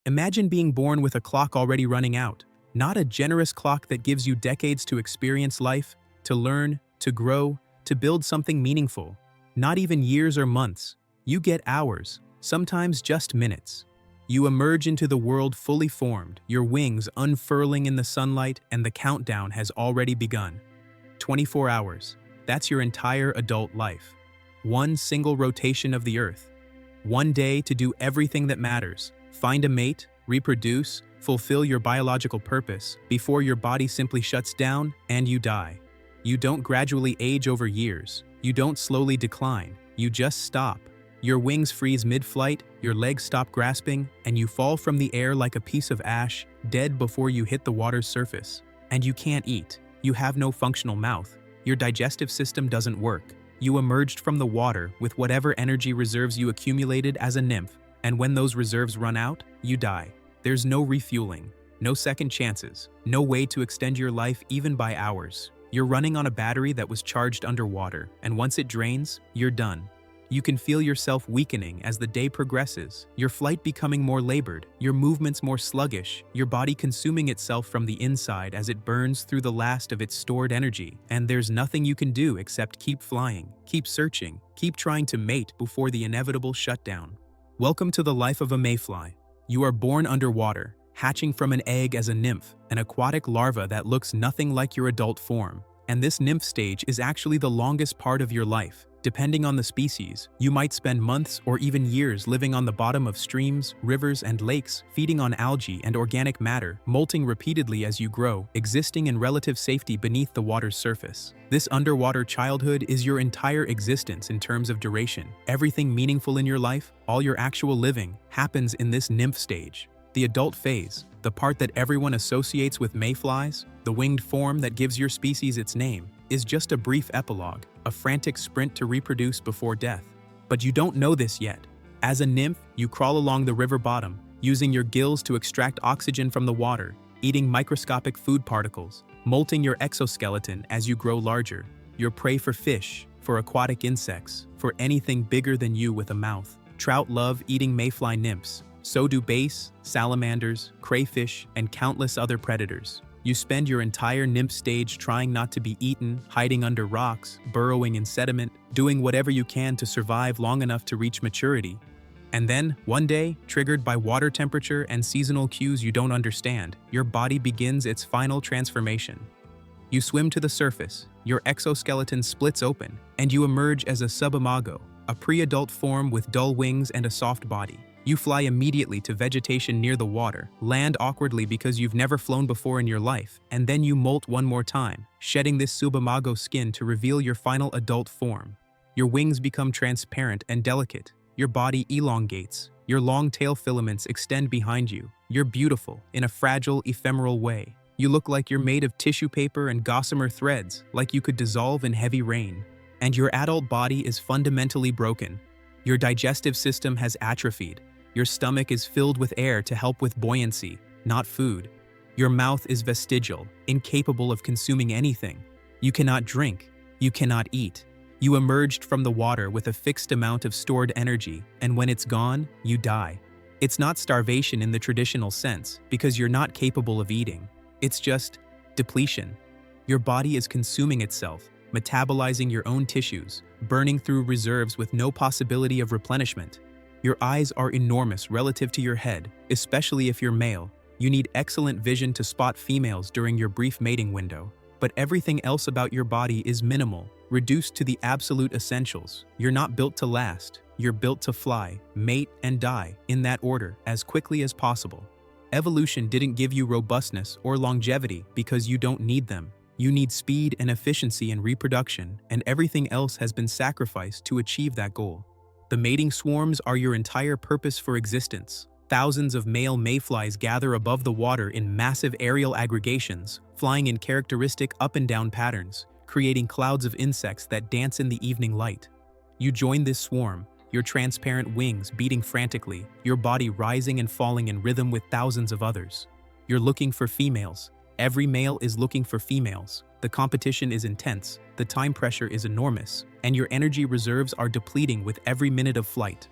Imagine being born with a clock already running out, not a generous clock that gives you decades to experience life, to learn, to grow, to build something meaningful. Not even years or months. You get hours, sometimes just minutes. You emerge into the world fully formed, your wings unfurling in the sunlight, and the countdown has already begun. 24 hours. That's your entire adult life. One single rotation of the earth. One day to do everything that matters. Find a mate, reproduce, fulfill your biological purpose before your body simply shuts down and you die. You don't gradually age over years. You don't slowly decline. You just stop. Your wings freeze mid-flight, your legs stop grasping, and you fall from the air like a piece of ash, dead before you hit the water's surface. And you can't eat. You have no functional mouth. Your digestive system doesn't work. You emerged from the water with whatever energy reserves you accumulated as a nymph, and when those reserves run out, you die. There's no refueling, no second chances, no way to extend your life even by hours. You're running on a battery that was charged underwater, and once it drains, you're done. You can feel yourself weakening as the day progresses, your flight becoming more labored, your movements more sluggish, your body consuming itself from the inside as it burns through the last of its stored energy, and there's nothing you can do except keep flying, keep searching, keep trying to mate before the inevitable shutdown. Welcome to the life of a mayfly. You are born underwater, hatching from an egg as a nymph, an aquatic larva that looks nothing like your adult form. And this nymph stage is actually the longest part of your life. Depending on the species, you might spend months or even years living on the bottom of streams, rivers, and lakes, feeding on algae and organic matter, molting repeatedly as you grow, existing in relative safety beneath the water's surface. This underwater childhood is your entire existence in terms of duration. Everything meaningful in your life, all your actual living, happens in this nymph stage. The adult phase, the part that everyone associates with mayflies, the winged form that gives your species its name, is just a brief epilogue, a frantic sprint to reproduce before death. But you don't know this yet. As a nymph, you crawl along the river bottom, using your gills to extract oxygen from the water, eating microscopic food particles, molting your exoskeleton as you grow larger. You're prey for fish, for aquatic insects, for anything bigger than you with a mouth. Trout love eating mayfly nymphs. So do bass, salamanders, crayfish, and countless other predators. You spend your entire nymph stage trying not to be eaten, hiding under rocks, burrowing in sediment, doing whatever you can to survive long enough to reach maturity. And then, one day, triggered by water temperature and seasonal cues you don't understand, your body begins its final transformation. You swim to the surface, your exoskeleton splits open, and you emerge as a subimago, a pre-adult form with dull wings and a soft body. You fly immediately to vegetation near the water, land awkwardly because you've never flown before in your life, and then you molt one more time, shedding this subimago skin to reveal your final adult form. Your wings become transparent and delicate. Your body elongates. Your long tail filaments extend behind you. You're beautiful, in a fragile, ephemeral way. You look like you're made of tissue paper and gossamer threads, like you could dissolve in heavy rain. And your adult body is fundamentally broken. Your digestive system has atrophied. Your stomach is filled with air to help with buoyancy, not food. Your mouth is vestigial, incapable of consuming anything. You cannot drink. You cannot eat. You emerged from the water with a fixed amount of stored energy, and when it's gone, you die. It's not starvation in the traditional sense, because you're not capable of eating. It's just depletion. Your body is consuming itself, metabolizing your own tissues, burning through reserves with no possibility of replenishment. Your eyes are enormous relative to your head, especially if you're male. You need excellent vision to spot females during your brief mating window. But everything else about your body is minimal, reduced to the absolute essentials. You're not built to last. You're built to fly, mate, and die, in that order, as quickly as possible. Evolution didn't give you robustness or longevity because you don't need them. You need speed and efficiency in reproduction, and everything else has been sacrificed to achieve that goal. The mating swarms are your entire purpose for existence. Thousands of male mayflies gather above the water in massive aerial aggregations, flying in characteristic up and down patterns, creating clouds of insects that dance in the evening light. You join this swarm, your transparent wings beating frantically, your body rising and falling in rhythm with thousands of others. You're looking for females. Every male is looking for females. The competition is intense, the time pressure is enormous, and your energy reserves are depleting with every minute of flight.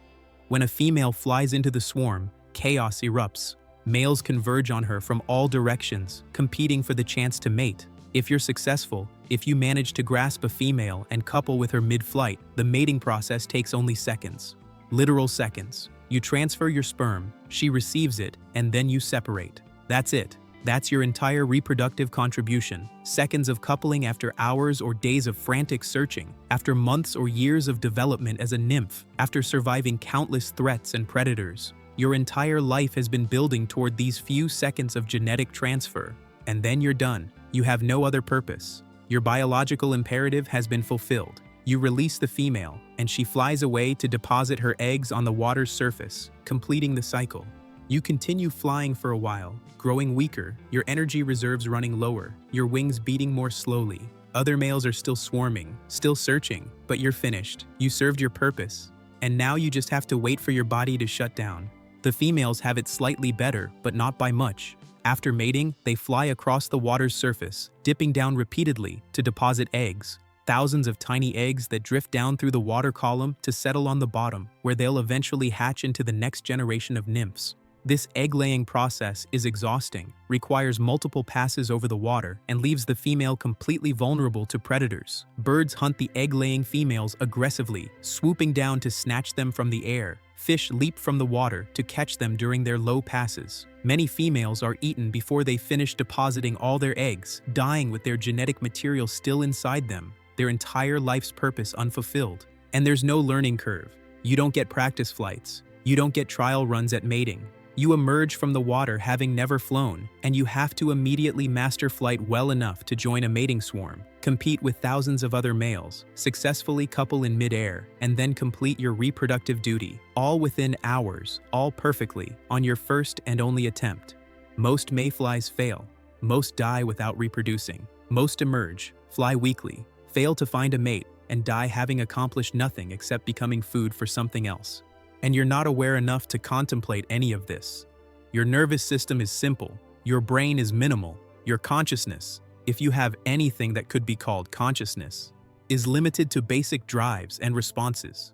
When a female flies into the swarm, chaos erupts. Males converge on her from all directions, competing for the chance to mate. If you're successful, if you manage to grasp a female and couple with her mid-flight, the mating process takes only seconds. Literal seconds. You transfer your sperm, she receives it, and then you separate. That's it. That's your entire reproductive contribution. Seconds of coupling after hours or days of frantic searching, after months or years of development as a nymph, after surviving countless threats and predators. Your entire life has been building toward these few seconds of genetic transfer. And then you're done. You have no other purpose. Your biological imperative has been fulfilled. You release the female, and she flies away to deposit her eggs on the water's surface, completing the cycle. You continue flying for a while, growing weaker, your energy reserves running lower, your wings beating more slowly. Other males are still swarming, still searching, but you're finished. You served your purpose. And now you just have to wait for your body to shut down. The females have it slightly better, but not by much. After mating, they fly across the water's surface, dipping down repeatedly to deposit eggs. Thousands of tiny eggs that drift down through the water column to settle on the bottom, where they'll eventually hatch into the next generation of nymphs. This egg-laying process is exhausting, requires multiple passes over the water, and leaves the female completely vulnerable to predators. Birds hunt the egg-laying females aggressively, swooping down to snatch them from the air. Fish leap from the water to catch them during their low passes. Many females are eaten before they finish depositing all their eggs, dying with their genetic material still inside them, their entire life's purpose unfulfilled. And there's no learning curve. You don't get practice flights. You don't get trial runs at mating. You emerge from the water having never flown, and you have to immediately master flight well enough to join a mating swarm, compete with thousands of other males, successfully couple in mid-air, and then complete your reproductive duty, all within hours, all perfectly, on your first and only attempt. Most mayflies fail. Most die without reproducing. Most emerge, fly weakly, fail to find a mate, and die having accomplished nothing except becoming food for something else. And you're not aware enough to contemplate any of this. Your nervous system is simple. Your brain is minimal. Your consciousness, if you have anything that could be called consciousness, is limited to basic drives and responses.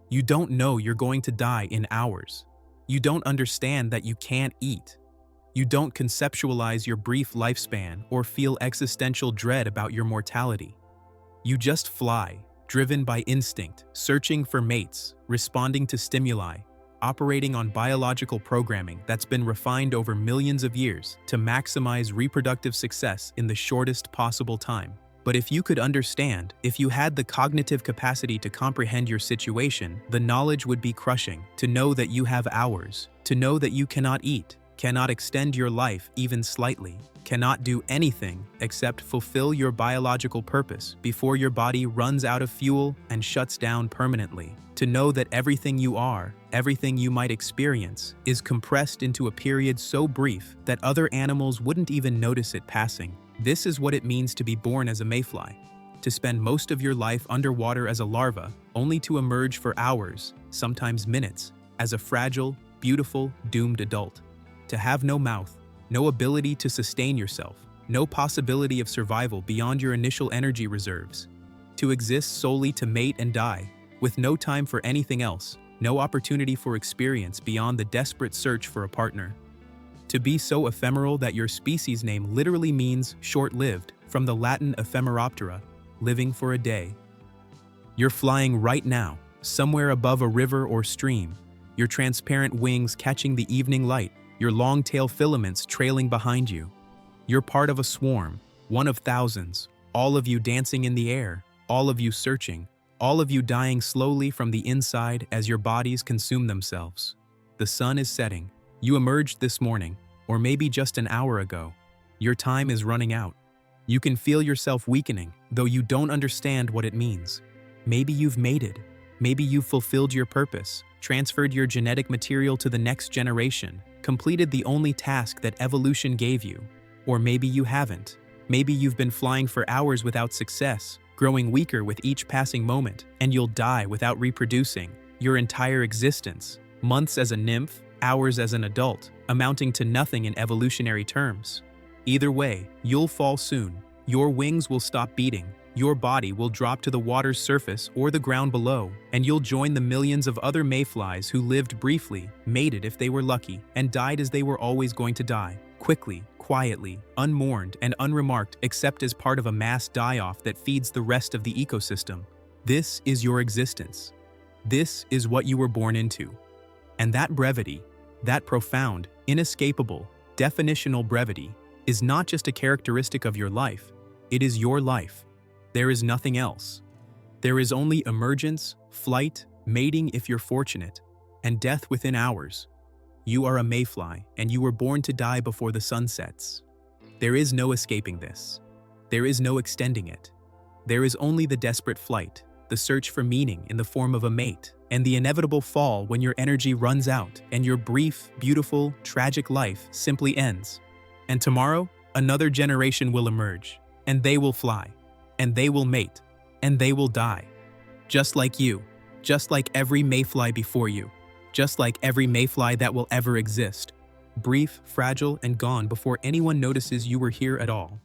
You don't know you're going to die in hours. You don't understand that you can't eat. You don't conceptualize your brief lifespan or feel existential dread about your mortality. You just fly, driven by instinct, searching for mates, responding to stimuli, operating on biological programming that's been refined over millions of years to maximize reproductive success in the shortest possible time. But if you could understand, if you had the cognitive capacity to comprehend your situation, the knowledge would be crushing. To know that you have hours, to know that you cannot eat, cannot extend your life even slightly, cannot do anything except fulfill your biological purpose before your body runs out of fuel and shuts down permanently. To know that everything you are, everything you might experience, is compressed into a period so brief that other animals wouldn't even notice it passing. This is what it means to be born as a mayfly. To spend most of your life underwater as a larva, only to emerge for hours, sometimes minutes, as a fragile, beautiful, doomed adult. To have no mouth, no ability to sustain yourself, no possibility of survival beyond your initial energy reserves. To exist solely to mate and die, with no time for anything else, no opportunity for experience beyond the desperate search for a partner. To be so ephemeral that your species name literally means short-lived, from the Latin ephemeroptera, living for a day. You're flying right now, somewhere above a river or stream, your transparent wings catching the evening light, your long tail filaments trailing behind you. You're part of a swarm, one of thousands, all of you dancing in the air, all of you searching, all of you dying slowly from the inside as your bodies consume themselves. The sun is setting. You emerged this morning, or maybe just an hour ago. Your time is running out. You can feel yourself weakening, though you don't understand what it means. Maybe you've mated. Maybe you've fulfilled your purpose, transferred your genetic material to the next generation, completed the only task that evolution gave you. Or maybe you haven't. Maybe you've been flying for hours without success, growing weaker with each passing moment, and you'll die without reproducing. Your entire existence, months as a nymph, hours as an adult, amounting to nothing in evolutionary terms. Either way, you'll fall soon. Your wings will stop beating. Your body will drop to the water's surface or the ground below, and you'll join the millions of other mayflies who lived briefly, mated if they were lucky, and died as they were always going to die, quickly, quietly, unmourned and unremarked except as part of a mass die-off that feeds the rest of the ecosystem. This is your existence. This is what you were born into. And that brevity, that profound, inescapable, definitional brevity, is not just a characteristic of your life, it is your life. There is nothing else. There is only emergence, flight, mating if you're fortunate, and death within hours. You are a mayfly, and you were born to die before the sun sets. There is no escaping this. There is no extending it. There is only the desperate flight, the search for meaning in the form of a mate, and the inevitable fall when your energy runs out and your brief, beautiful, tragic life simply ends. And tomorrow, another generation will emerge, and they will fly, and they will mate, and they will die. Just like you, just like every mayfly before you, just like every mayfly that will ever exist. Brief, fragile, and gone before anyone notices you were here at all.